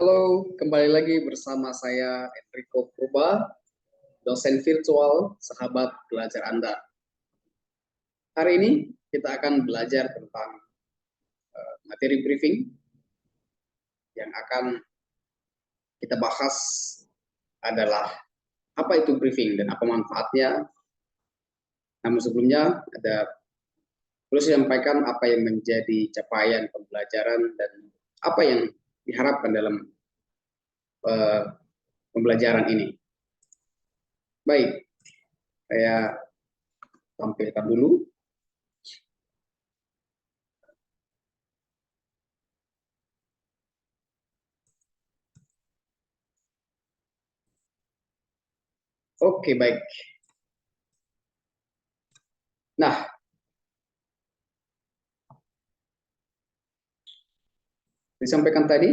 Halo, kembali lagi bersama saya Enrico Purba, dosen virtual sahabat belajar Anda. Hari ini kita akan belajar tentang materi briefing yang akan kita bahas adalah apa itu briefing dan apa manfaatnya. Namun sebelumnya perlu saya sampaikan apa yang menjadi capaian pembelajaran dan apa yang diharapkan dalam uh, pembelajaran ini. Baik, saya tampilkan dulu. Oke, baik. Nah, disampaikan tadi,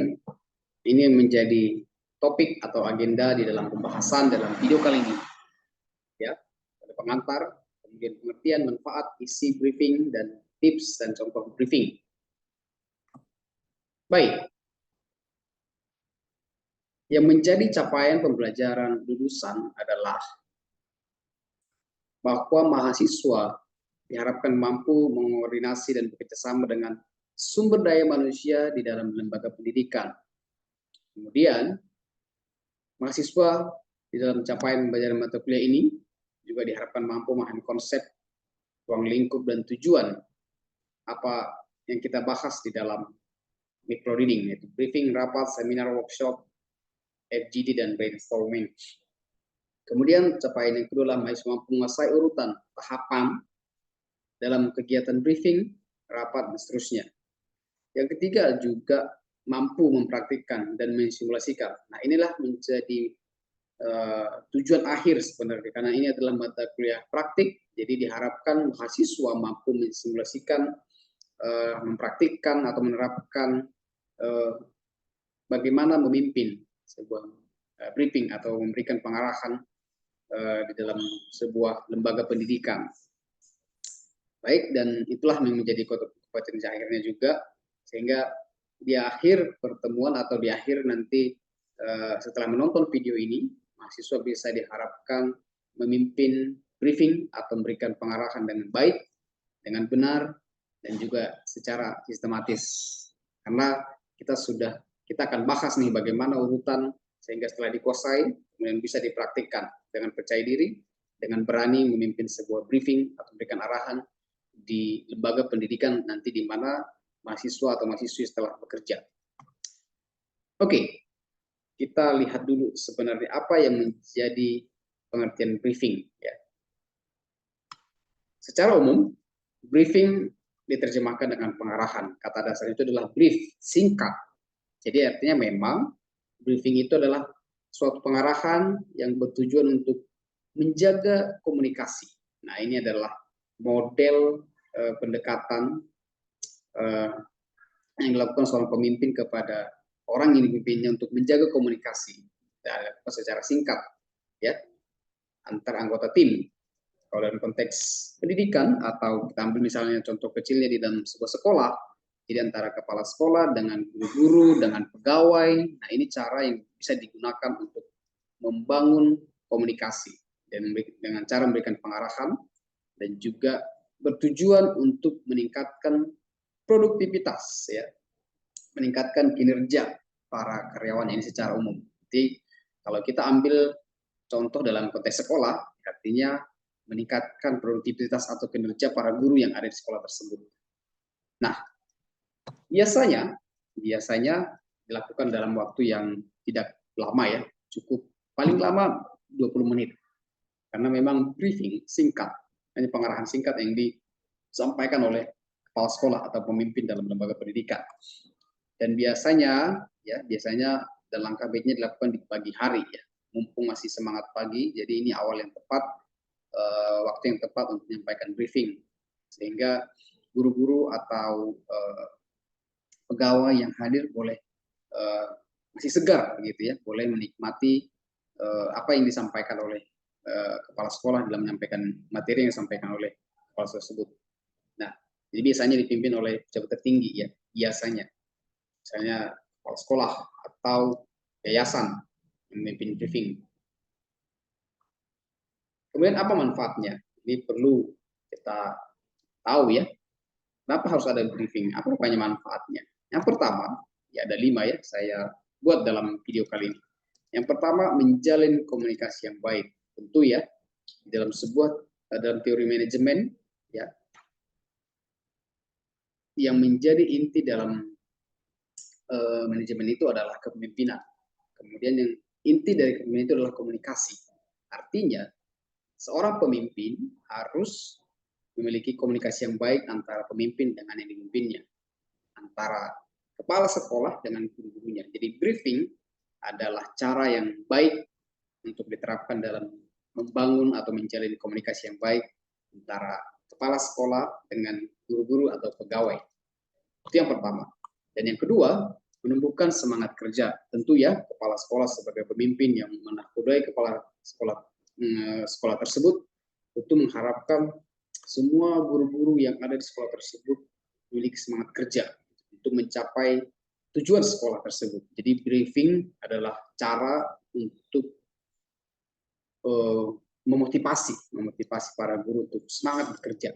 ini menjadi topik atau agenda di dalam pembahasan dalam video kali ini. Ya, ada pengantar, kemudian pengertian, manfaat, isi briefing, dan tips dan contoh briefing. Baik, yang menjadi capaian pembelajaran lulusan adalah bahwa mahasiswa diharapkan mampu mengkoordinasi dan bekerjasama dengan sumber daya manusia di dalam lembaga pendidikan. Kemudian, mahasiswa di dalam capaian pembelajaran mata kuliah ini juga diharapkan mampu memahami konsep, ruang lingkup, dan tujuan apa yang kita bahas di dalam micro reading, yaitu briefing, rapat, seminar, workshop, FGD, dan brainstorming. Kemudian capaian yang kedua adalah mahasiswa mampu menguasai urutan tahapan dalam kegiatan briefing, rapat, dan seterusnya. Yang ketiga juga mampu mempraktikkan dan mensimulasikan. Nah, inilah menjadi tujuan akhir sebenarnya, karena ini adalah mata kuliah praktik, jadi diharapkan mahasiswa mampu mensimulasikan, mempraktikkan atau menerapkan bagaimana memimpin sebuah briefing atau memberikan pengarahan di dalam sebuah lembaga pendidikan. Baik, dan itulah yang menjadi kompetensi akhirnya juga, sehingga di akhir pertemuan atau di akhir nanti setelah menonton video ini, mahasiswa bisa diharapkan memimpin briefing atau memberikan pengarahan dengan baik, dengan benar, dan juga secara sistematis. Karena kita akan bahas nih bagaimana urutan sehingga setelah dikuasai kemudian bisa dipraktikkan dengan percaya diri, dengan berani memimpin sebuah briefing atau memberikan arahan di lembaga pendidikan nanti di mana mahasiswa atau mahasiswi setelah bekerja. Oke, kita lihat dulu sebenarnya apa yang menjadi pengertian briefing. Ya. Secara umum, briefing diterjemahkan dengan pengarahan. Kata dasar itu adalah brief, singkat. Jadi artinya memang briefing itu adalah suatu pengarahan yang bertujuan untuk menjaga komunikasi. Nah, ini adalah model pendekatan yang dilakukan seorang pemimpin kepada orang yang dipimpinnya untuk menjaga komunikasi secara singkat, ya, antar anggota tim. Kalau dalam konteks pendidikan atau kita ambil misalnya contoh kecilnya di dalam sebuah sekolah, jadi antara kepala sekolah dengan guru-guru, dengan pegawai. Nah, ini cara yang bisa digunakan untuk membangun komunikasi dan dengan cara memberikan pengarahan dan juga bertujuan untuk meningkatkan produktivitas, ya, meningkatkan kinerja para karyawan ini secara umum. Jadi kalau kita ambil contoh dalam konteks sekolah, artinya meningkatkan produktivitas atau kinerja para guru yang ada di sekolah tersebut. Nah, biasanya dilakukan dalam waktu yang tidak lama, ya, cukup paling lama 20 menit. Karena memang briefing singkat, hanya pengarahan singkat yang disampaikan oleh kepala sekolah atau pemimpin dalam lembaga pendidikan. Dan biasanya dan langkah baiknya dilakukan di pagi hari, ya, mumpung masih semangat pagi. Jadi ini awal yang tepat, waktu yang tepat untuk menyampaikan briefing, sehingga guru-guru atau pegawai yang hadir boleh masih segar, begitu ya, boleh menikmati apa yang disampaikan oleh kepala sekolah dalam menyampaikan materi yang disampaikan oleh kepala tersebut. Nah, jadi biasanya dipimpin oleh pejabat tertinggi, ya, biasanya misalnya kepala sekolah atau yayasan yang memimpin briefing. Kemudian apa manfaatnya? Ini perlu kita tahu ya. Kenapa harus ada briefing? Apa rupanya manfaatnya? Yang pertama, ya ada 5 ya, saya buat dalam video kali ini. Yang pertama, menjalin komunikasi yang baik. Tentu ya, dalam teori manajemen, ya, yang menjadi inti dalam manajemen itu adalah kepemimpinan. Kemudian yang inti dari kepemimpinan itu adalah komunikasi. Artinya, seorang pemimpin harus memiliki komunikasi yang baik antara pemimpin dengan yang dipimpinnya, antara kepala sekolah dengan guru-gurunya. Jadi briefing adalah cara yang baik untuk diterapkan dalam membangun atau menjalin komunikasi yang baik antara kepala sekolah dengan guru-guru atau pegawai. Itu yang pertama. Dan yang kedua, menumbuhkan semangat kerja. Tentu ya, kepala sekolah sebagai pemimpin yang menakodai kepala sekolah tersebut, tentu mengharapkan semua guru-guru yang ada di sekolah tersebut memiliki semangat kerja untuk mencapai tujuan sekolah tersebut. Jadi briefing adalah cara untuk memotivasi para guru untuk semangat bekerja.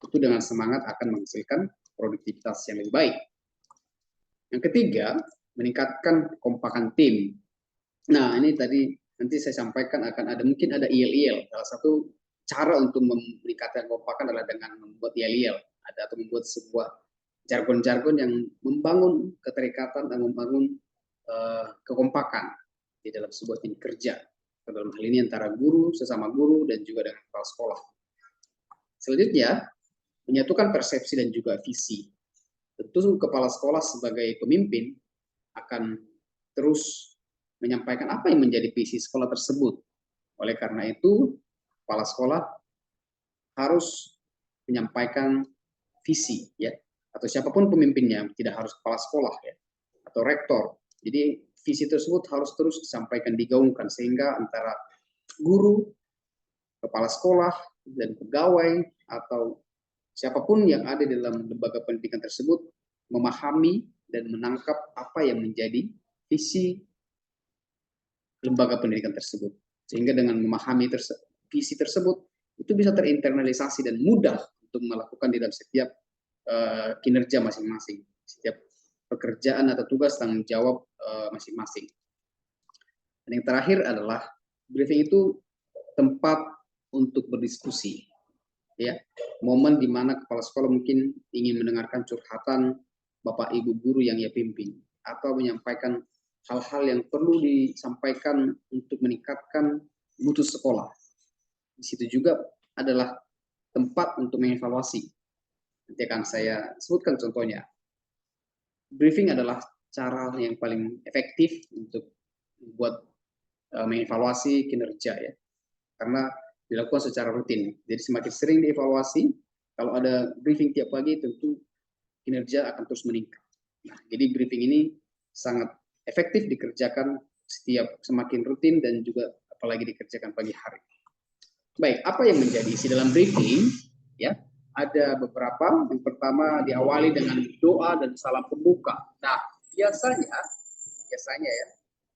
Itu dengan semangat akan menghasilkan produktivitas yang lebih baik. Yang ketiga, meningkatkan kekompakan tim. Nah, ini tadi nanti saya sampaikan mungkin ada IL-IL. Salah satu cara untuk meningkatkan kekompakan adalah dengan membuat IL-IL, atau membuat sebuah jargon-jargon yang membangun keterikatan dan membangun kekompakan di dalam sebuah tim kerja. Dalam hal ini antara guru, sesama guru, dan juga dengan kepala sekolah. Selanjutnya, menyatukan persepsi dan juga visi. Tentu kepala sekolah sebagai pemimpin akan terus menyampaikan apa yang menjadi visi sekolah tersebut. Oleh karena itu, kepala sekolah harus menyampaikan visi, ya, atau siapapun pemimpinnya, tidak harus kepala sekolah ya, atau rektor. Jadi visi tersebut harus terus disampaikan, digaungkan, sehingga antara guru, kepala sekolah, dan pegawai atau siapapun yang ada di dalam lembaga pendidikan tersebut memahami dan menangkap apa yang menjadi visi lembaga pendidikan tersebut. Sehingga dengan memahami visi tersebut, itu bisa terinternalisasi dan mudah untuk melakukan di dalam setiap kinerja masing-masing, setiap pekerjaan atau tugas tanggung jawab masing-masing. Dan yang terakhir adalah briefing itu tempat untuk berdiskusi, ya, momen di mana kepala sekolah mungkin ingin mendengarkan curhatan bapak ibu guru yang ia pimpin, atau menyampaikan hal-hal yang perlu disampaikan untuk meningkatkan mutu sekolah. Di situ juga adalah tempat untuk mengevaluasi. Nanti akan saya sebutkan contohnya. Briefing adalah cara yang paling efektif untuk membuat mengevaluasi kinerja, ya, karena dilakukan secara rutin. Jadi semakin sering dievaluasi, kalau ada briefing tiap pagi, tentu kinerja akan terus meningkat. Nah, jadi briefing ini sangat efektif dikerjakan semakin rutin dan juga apalagi dikerjakan pagi hari. Baik, apa yang menjadi isi dalam briefing? Ya, ada beberapa. Yang pertama diawali dengan doa dan salam pembuka. Nah, biasanya ya,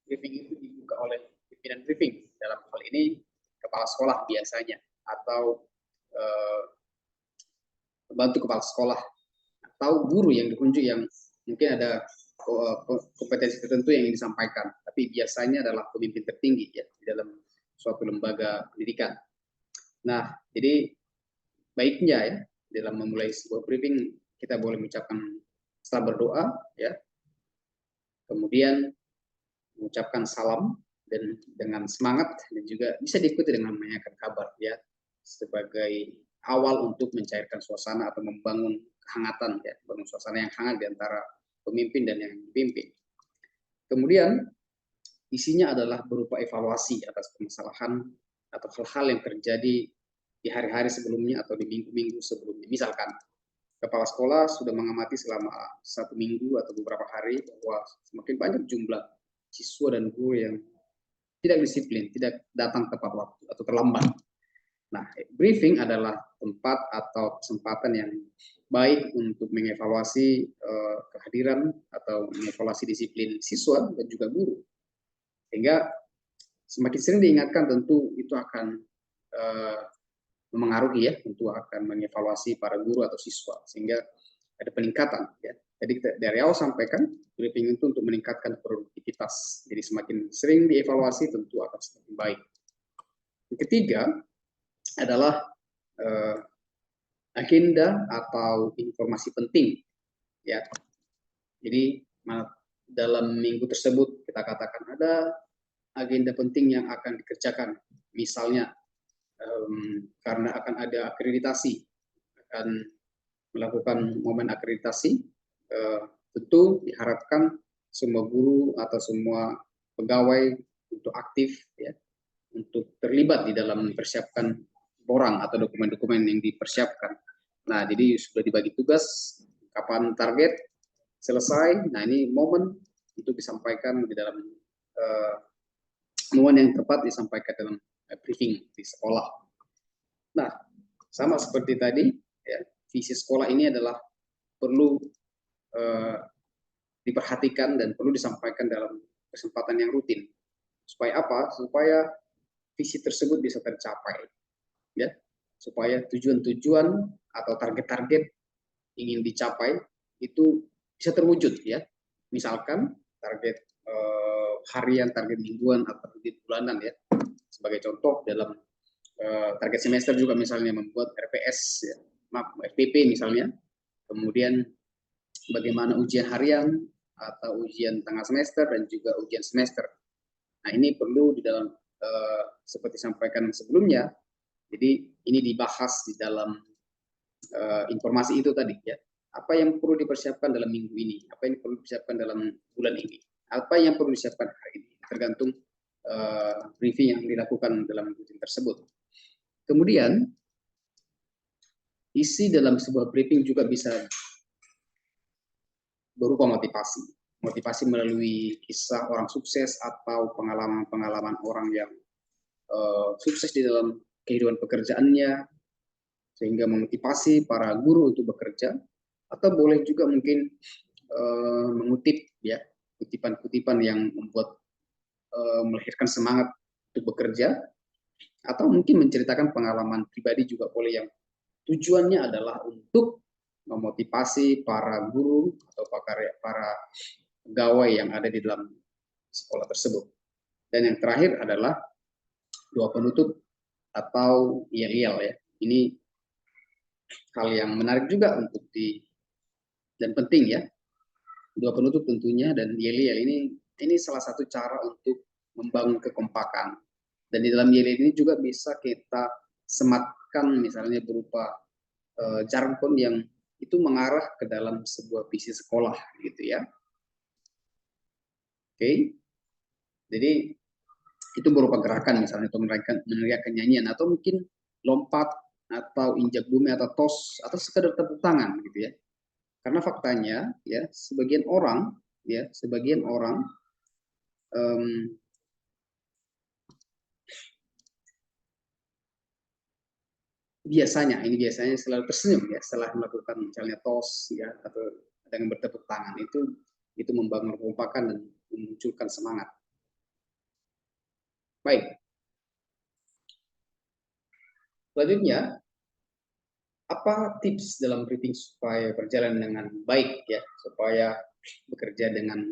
briefing itu dibuka oleh pimpinan briefing. Dalam hal ini kepala sekolah biasanya, atau pembantu kepala sekolah, atau guru yang dikunjungi yang mungkin ada kompetensi tertentu yang ingin disampaikan. Tapi biasanya adalah pemimpin tertinggi ya di dalam suatu lembaga pendidikan. Nah, jadi baiknya ya dalam memulai sebuah briefing kita boleh mengucapkan setelah berdoa, ya, kemudian mengucapkan salam dan dengan semangat, dan juga bisa diikuti dengan menanyakan kabar, ya, sebagai awal untuk mencairkan suasana atau membangun kehangatan, ya, membangun suasana yang hangat di antara pemimpin dan yang dipimpin. Kemudian isinya adalah berupa evaluasi atas permasalahan atau hal-hal yang terjadi di hari-hari sebelumnya atau di minggu-minggu sebelumnya. Misalkan kepala sekolah sudah mengamati selama 1 minggu atau beberapa hari bahwa semakin banyak jumlah siswa dan guru yang tidak disiplin, tidak datang tepat waktu atau terlambat. Nah, briefing adalah tempat atau kesempatan yang baik untuk mengevaluasi kehadiran atau mengevaluasi disiplin siswa dan juga guru. Sehingga semakin sering diingatkan tentu itu akan memengaruhi ya, tentu akan mengevaluasi para guru atau siswa sehingga ada peningkatan ya. Jadi dari awal sampaikan briefing itu untuk meningkatkan produktivitas. Jadi semakin sering dievaluasi tentu akan semakin baik. Yang ketiga adalah agenda atau informasi penting ya. Jadi dalam minggu tersebut kita katakan ada agenda penting yang akan dikerjakan. Misalnya karena akan ada akreditasi, akan melakukan momen akreditasi, tentu diharapkan semua guru atau semua pegawai untuk aktif ya, untuk terlibat di dalam mempersiapkan borang atau dokumen-dokumen yang dipersiapkan. Nah, jadi sudah dibagi tugas, kapan target selesai. Nah, ini momen untuk disampaikan di dalam momen yang tepat disampaikan dalam briefing di sekolah. Nah, sama seperti tadi, ya, visi sekolah ini adalah perlu diperhatikan dan perlu disampaikan dalam kesempatan yang rutin. Supaya apa? Supaya visi tersebut bisa tercapai, ya. Supaya tujuan-tujuan atau target-target ingin dicapai itu bisa terwujud, ya. Misalkan target harian, target mingguan, atau target bulanan, ya. Sebagai contoh dalam target semester juga misalnya membuat RPS, ya. RPP misalnya, kemudian bagaimana ujian harian atau ujian tengah semester dan juga ujian semester. Nah, ini perlu di dalam seperti sampaikan sebelumnya. Jadi ini dibahas di dalam informasi itu tadi ya. Apa yang perlu dipersiapkan dalam minggu ini? Apa yang perlu dipersiapkan dalam bulan ini? Apa yang perlu disiapkan hari ini? Tergantung briefing yang dilakukan dalam briefing tersebut. Kemudian isi dalam sebuah briefing juga bisa berupa motivasi. Motivasi melalui kisah orang sukses atau pengalaman-pengalaman orang yang sukses di dalam kehidupan pekerjaannya, sehingga memotivasi para guru untuk bekerja, atau boleh juga mungkin mengutip ya kutipan-kutipan yang membuat melahirkan semangat untuk bekerja, atau mungkin menceritakan pengalaman pribadi juga boleh yang tujuannya adalah untuk memotivasi para guru atau para pegawai yang ada di dalam sekolah tersebut. Dan yang terakhir adalah doa penutup atau yel-yel ya. Ini hal yang menarik juga untuk dan penting ya. Doa penutup tentunya dan yel-yel ini salah satu cara untuk membangun kekompakan. Dan di dalam yel-yel ini juga bisa kita sematkan misalnya berupa jargon yang itu mengarah ke dalam sebuah visi sekolah gitu ya. Oke. Jadi itu berupa gerakan misalnya atau meneriakkan nyanyian atau mungkin lompat atau injak bumi atau tos atau sekedar tepuk tangan gitu ya. Karena faktanya ya sebagian orang biasanya selalu tersenyum ya setelah melakukan misalnya tos ya atau dengan bertepuk tangan itu membangun kekompakan dan memunculkan semangat. Baik. Selanjutnya, apa tips dalam briefing supaya berjalan dengan baik ya, supaya bekerja dengan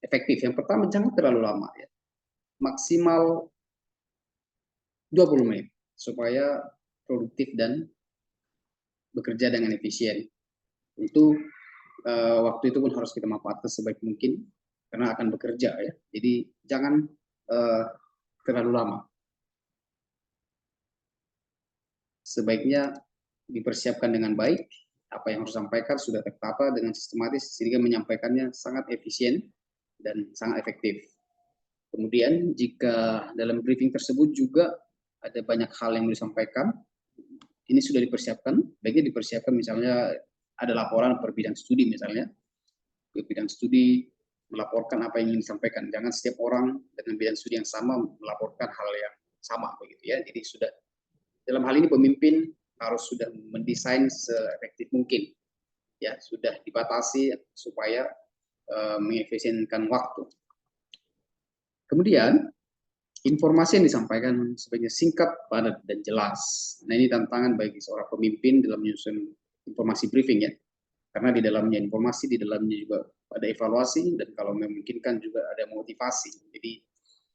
efektif? Yang pertama, jangan terlalu lama ya. Maksimal 20 menit supaya produktif dan bekerja dengan efisien. Tentu waktu itu pun harus kita manfaatkan sebaik mungkin karena akan bekerja ya. Jadi jangan terlalu lama. Sebaiknya dipersiapkan dengan baik, apa yang harus disampaikan sudah tertata dengan sistematis sehingga menyampaikannya sangat efisien dan sangat efektif. Kemudian jika dalam briefing tersebut juga ada banyak hal yang disampaikan, ini sudah dipersiapkan, baiknya dipersiapkan misalnya ada laporan per bidang studi misalnya, per bidang studi melaporkan apa yang ingin disampaikan. Jangan setiap orang dengan bidang studi yang sama melaporkan hal yang sama begitu ya. Jadi sudah dalam hal ini pemimpin harus sudah mendesain seefektif mungkin, ya sudah dibatasi supaya mengefisienkan waktu. Kemudian informasi yang disampaikan sebaiknya singkat, padat, dan jelas. Nah, ini tantangan bagi seorang pemimpin dalam menyusun informasi briefing ya. Karena di dalamnya informasi, di dalamnya juga ada evaluasi, dan kalau memungkinkan juga ada motivasi. Jadi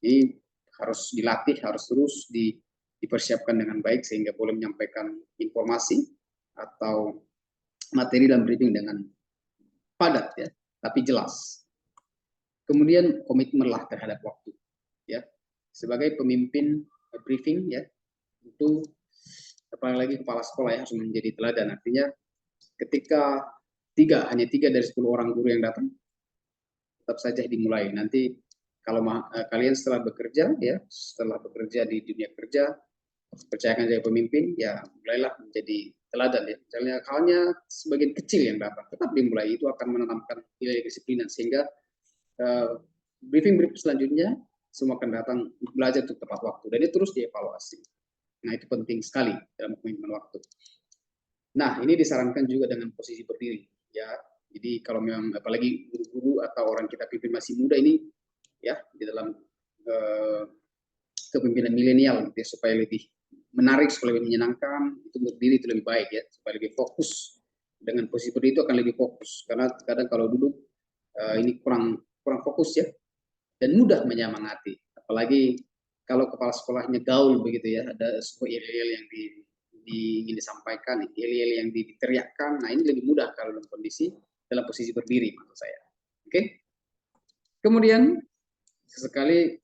ini harus dilatih, harus terus dipersiapkan dengan baik sehingga boleh menyampaikan informasi atau materi dalam briefing dengan padat ya, tapi jelas. Kemudian komitmenlah terhadap waktu ya. Sebagai pemimpin briefing ya, itu apalagi kepala sekolah ya harus menjadi teladan. Artinya ketika hanya tiga dari 10 orang guru yang datang, tetap saja dimulai. Nanti kalau kalian setelah bekerja ya, setelah bekerja di dunia kerja, percayakan saya pemimpin, ya mulailah menjadi teladan ya. Misalnya halnya sebagian kecil yang datang, tetap dimulai, itu akan menanamkan nilai kedisiplinan sehingga briefing selanjutnya semua akan datang belajar untuk tepat waktu dan itu terus dievaluasi. Nah, itu penting sekali dalam komitmen waktu. Nah, ini disarankan juga dengan posisi berdiri ya. Jadi kalau memang apalagi guru-guru atau orang kita pimpin masih muda ini ya, di dalam kepemimpinan milenial gitu ya, supaya lebih menarik, supaya lebih menyenangkan, itu berdiri itu lebih baik ya, supaya lebih fokus. Dengan posisi berdiri itu akan lebih fokus karena kadang kalau duduk ini kurang fokus ya, dan mudah menyemangati. Apalagi kalau kepala sekolahnya gaul begitu ya, ada sebuah yel-yel yang ingin disampaikan, yel-yel yang diteriakkan. Nah, ini lebih mudah kalau dalam posisi berdiri menurut saya. Oke. Kemudian sesekali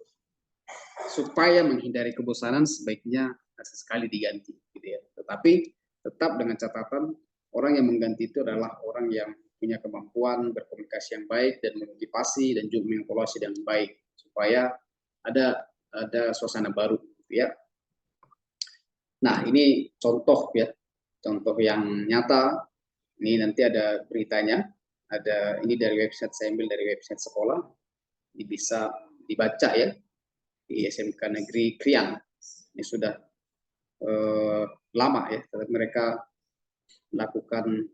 supaya menghindari kebosanan sebaiknya sesekali diganti gitu ya. Tetapi tetap dengan catatan orang yang mengganti itu adalah orang yang punya kemampuan berkomunikasi yang baik dan memotivasi dan juga mengevaluasi dengan baik supaya ada suasana baru gitu ya. Nah, ini contoh ya, contoh yang nyata. Ini nanti ada beritanya, ada ini dari website, saya ambil dari website sekolah, ini bisa dibaca ya, di SMK Negeri Krian. Ini sudah lama ya, mereka melakukan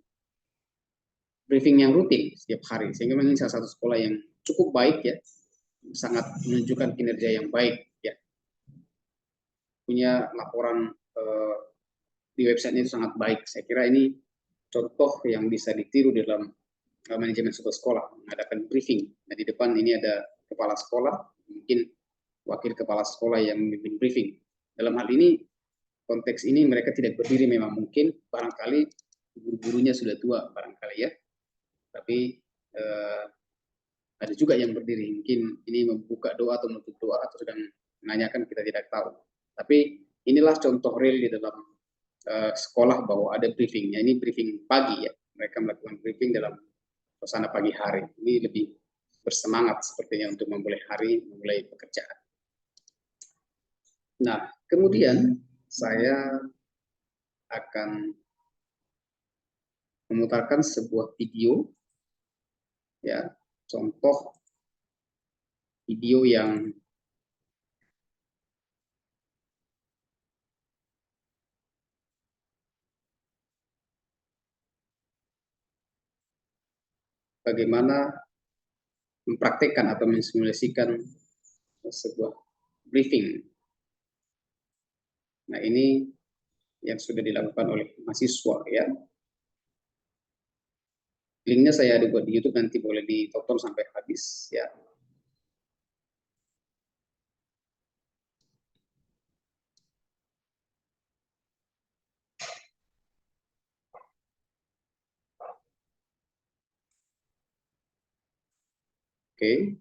briefing yang rutin setiap hari, sehingga memang salah satu sekolah yang cukup baik ya, sangat menunjukkan kinerja yang baik ya. Punya laporan di websitenya itu sangat baik. Saya kira ini contoh yang bisa ditiru dalam manajemen sebuah sekolah, mengadakan briefing. Nah, di depan ini ada kepala sekolah, mungkin wakil kepala sekolah yang memimpin briefing. Dalam hal ini, konteks ini mereka tidak berdiri memang mungkin, barangkali guru-gurunya sudah tua barangkali ya, tapi ada juga yang berdiri, mungkin ini membuka doa atau menutup doa atau sedang menanyakan, kita tidak tahu. Tapi inilah contoh real di dalam sekolah bahwa ada briefingnya. Ini briefing pagi ya, mereka melakukan briefing dalam suasana pagi hari. Ini lebih bersemangat sepertinya untuk memulai hari, memulai pekerjaan. Nah, kemudian saya akan memutarkan sebuah video ya, contoh video yang bagaimana mempraktekkan atau mensimulasikan sebuah briefing. Nah, ini yang sudah dilakukan oleh mahasiswa ya. Linknya saya ada buat di YouTube, nanti boleh ditonton sampai habis ya. Oke.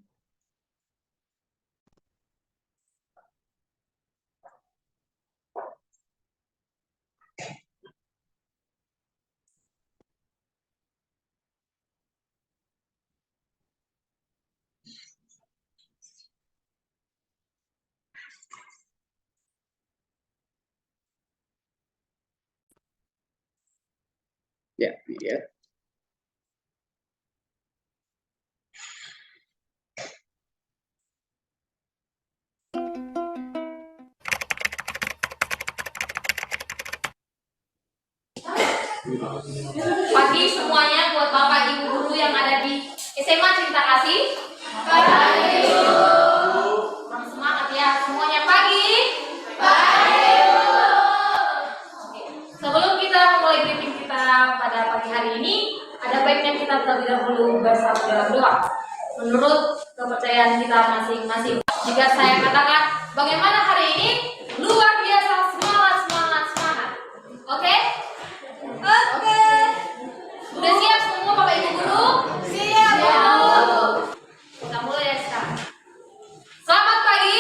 Ya, ini ya. Pagi semuanya buat Bapak Ibu guru yang ada di SMA Cinta Kasih. Pagi. Kurang semangat ya semuanya pagi. Pagi. Oke. Sebelum kita memulai briefing kita pada pagi hari ini, ada baiknya kita terlebih dahulu bersatu dalam doa. Menurut kepercayaan kita masing-masing. Jika saya katakan bagaimana hari ini, luar biasa, semangat. Oke? Oke. Sudah siap semua Bapak Ibu guru? Siap, Bu. Kita mulai ya sekarang. Selamat pagi.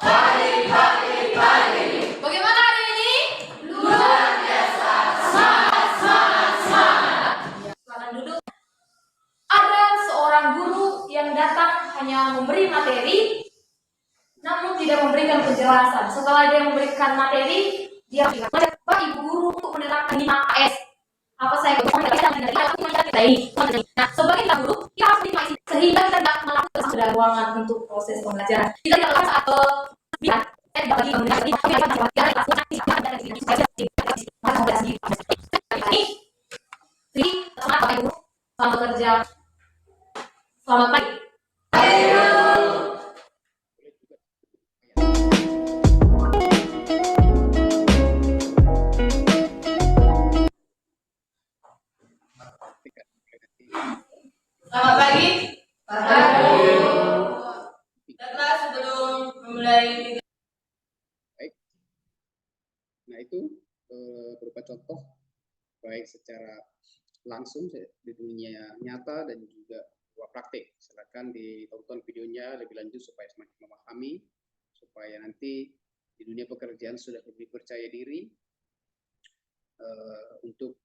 Pagi. Bagaimana hari ini? Luar biasa. Semangat. Silakan duduk. Ada seorang guru yang datang hanya memberi materi, namun tidak memberikan penjelasan. Setelah dia memberikan materi, dia mengajak Bapak Ibu guru untuk menerapkan 5S. Apa saya Nah, sebagai kita guru, kita harus menikmati sehingga kita tidak melakukan sudah ruangan untuk proses pembelajaran. Kita tidak lepas atau biar bagi selamat Ibu, selamat kerja, selamat pagi. Selamat pagi. Baiklah, sebelum memulai. Baik. Nah itu berupa contoh baik secara langsung di dunia nyata dan juga berupa praktik. Silakan ditonton videonya lebih lanjut supaya semakin memahami, supaya nanti di dunia pekerjaan sudah lebih percaya diri untuk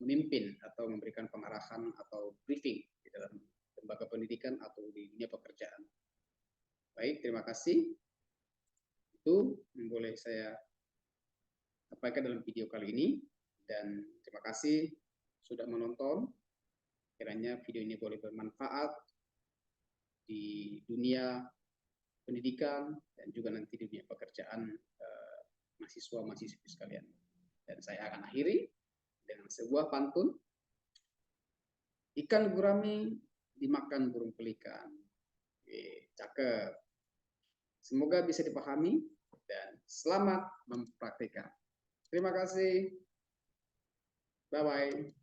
memimpin atau memberikan pengarahan atau briefing di dalam lembaga pendidikan atau di dunia pekerjaan. Baik, terima kasih. Itu yang boleh saya sampaikan dalam video kali ini, dan terima kasih sudah menonton. Kiranya video ini boleh bermanfaat di dunia pendidikan dan juga nanti di dunia pekerjaan mahasiswa-mahasiswi sekalian. Dan saya akan akhiri dengan sebuah pantun. Ikan gurame dimakan burung pelikan. Cakep. Semoga bisa dipahami dan selamat mempraktikkan. Terima kasih. Bye-bye.